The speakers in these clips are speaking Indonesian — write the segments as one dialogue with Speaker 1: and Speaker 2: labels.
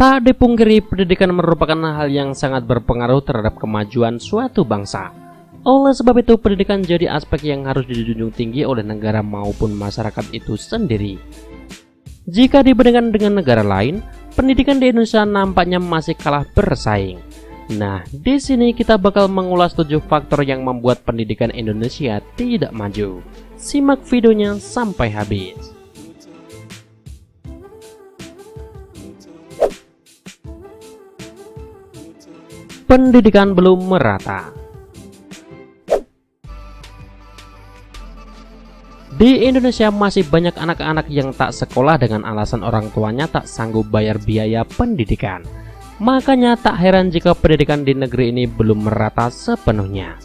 Speaker 1: Tak dipungkiri, pendidikan merupakan hal yang sangat berpengaruh terhadap kemajuan suatu bangsa. Oleh sebab itu, pendidikan jadi aspek yang harus dijunjung tinggi oleh negara maupun masyarakat itu sendiri. Jika dibandingkan dengan negara lain, pendidikan di Indonesia nampaknya masih kalah bersaing. Nah, di sini kita bakal mengulas 7 faktor yang membuat pendidikan Indonesia tidak maju. Simak videonya sampai habis. Pendidikan belum merata. Di Indonesia masih banyak anak-anak yang tak sekolah dengan alasan orang tuanya tak sanggup bayar biaya pendidikan. Makanya tak heran jika pendidikan di negeri ini belum merata sepenuhnya.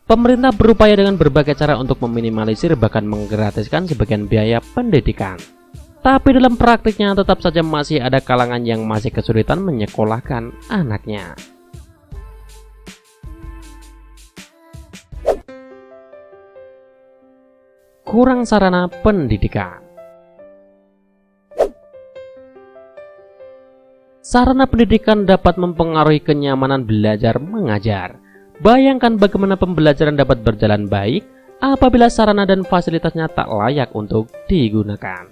Speaker 1: Pemerintah berupaya dengan berbagai cara untuk meminimalisir bahkan menggratiskan sebagian biaya pendidikan. Tapi dalam praktiknya tetap saja masih ada kalangan yang masih kesulitan menyekolahkan anaknya. Kurang sarana pendidikan. Sarana pendidikan dapat mempengaruhi kenyamanan belajar mengajar. Bayangkan bagaimana pembelajaran dapat berjalan baik apabila sarana dan fasilitasnya tak layak untuk digunakan.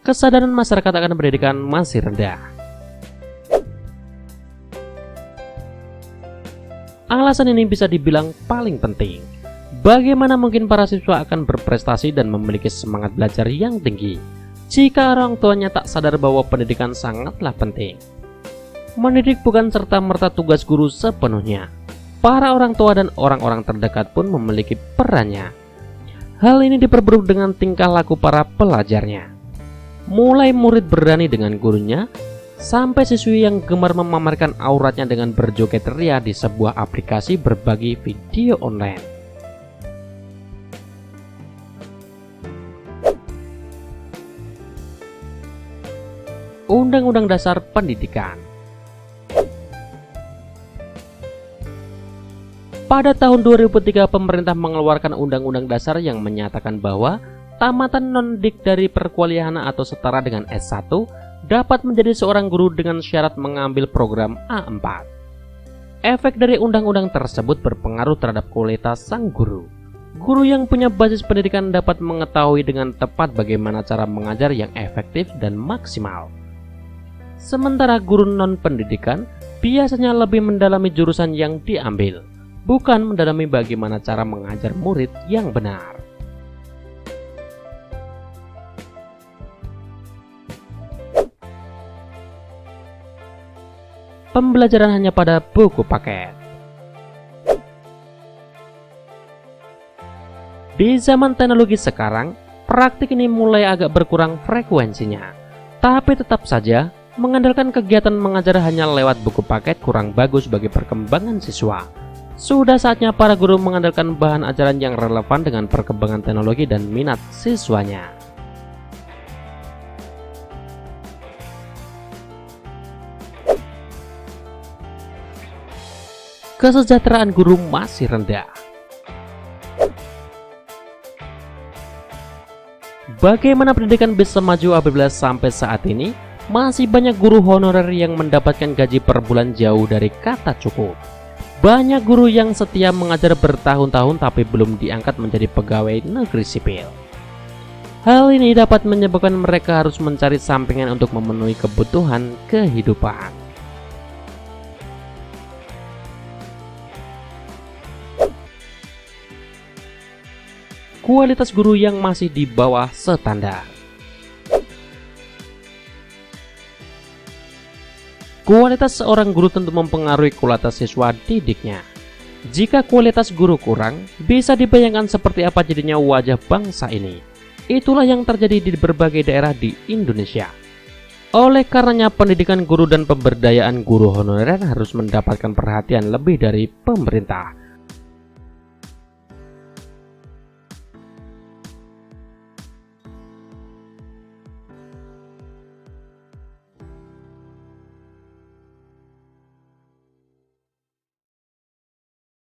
Speaker 1: Kesadaran masyarakat akan pendidikan masih rendah. Alasan ini bisa dibilang paling penting. Bagaimana mungkin para siswa akan berprestasi dan memiliki semangat belajar yang tinggi jika orang tuanya tak sadar bahwa pendidikan sangatlah penting? Mendidik bukan serta-merta tugas guru sepenuhnya. Para orang tua dan orang-orang terdekat pun memiliki perannya. Hal ini diperburuk dengan tingkah laku para pelajarnya. Mulai murid berani dengan gurunya, sampai siswi yang gemar memamerkan auratnya dengan berjoget ria di sebuah aplikasi berbagi video online. Undang-Undang Dasar Pendidikan. Pada tahun 2003, pemerintah mengeluarkan Undang-Undang Dasar yang menyatakan bahwa tamatan non-dik dari perkuliahan atau setara dengan S1 dapat menjadi seorang guru dengan syarat mengambil program A4. Efek dari undang-undang tersebut berpengaruh terhadap kualitas sang guru. Guru yang punya basis pendidikan dapat mengetahui dengan tepat bagaimana cara mengajar yang efektif dan maksimal. Sementara guru non-pendidikan biasanya lebih mendalami jurusan yang diambil, bukan mendalami bagaimana cara mengajar murid yang benar. Pembelajaran hanya pada buku paket. Di zaman teknologi sekarang, praktik ini mulai agak berkurang frekuensinya. Tapi tetap saja, mengandalkan kegiatan mengajar hanya lewat buku paket kurang bagus bagi perkembangan siswa. Sudah saatnya para guru mengandalkan bahan ajaran yang relevan dengan perkembangan teknologi dan minat siswanya. Kesejahteraan guru masih rendah. Bagaimana pendidikan bisa maju apabila sampai saat ini masih banyak guru honorer yang mendapatkan gaji per bulan jauh dari kata cukup? Banyak guru yang setia mengajar bertahun-tahun tapi belum diangkat menjadi pegawai negeri sipil. Hal ini dapat menyebabkan mereka harus mencari sampingan untuk memenuhi kebutuhan kehidupan. Kualitas guru yang masih di bawah standar. Kualitas seorang guru tentu mempengaruhi kualitas siswa didiknya. Jika kualitas guru kurang, bisa dibayangkan seperti apa jadinya wajah bangsa ini. Itulah yang terjadi di berbagai daerah di Indonesia. Oleh karenanya, pendidikan guru dan pemberdayaan guru honorer harus mendapatkan perhatian lebih dari pemerintah.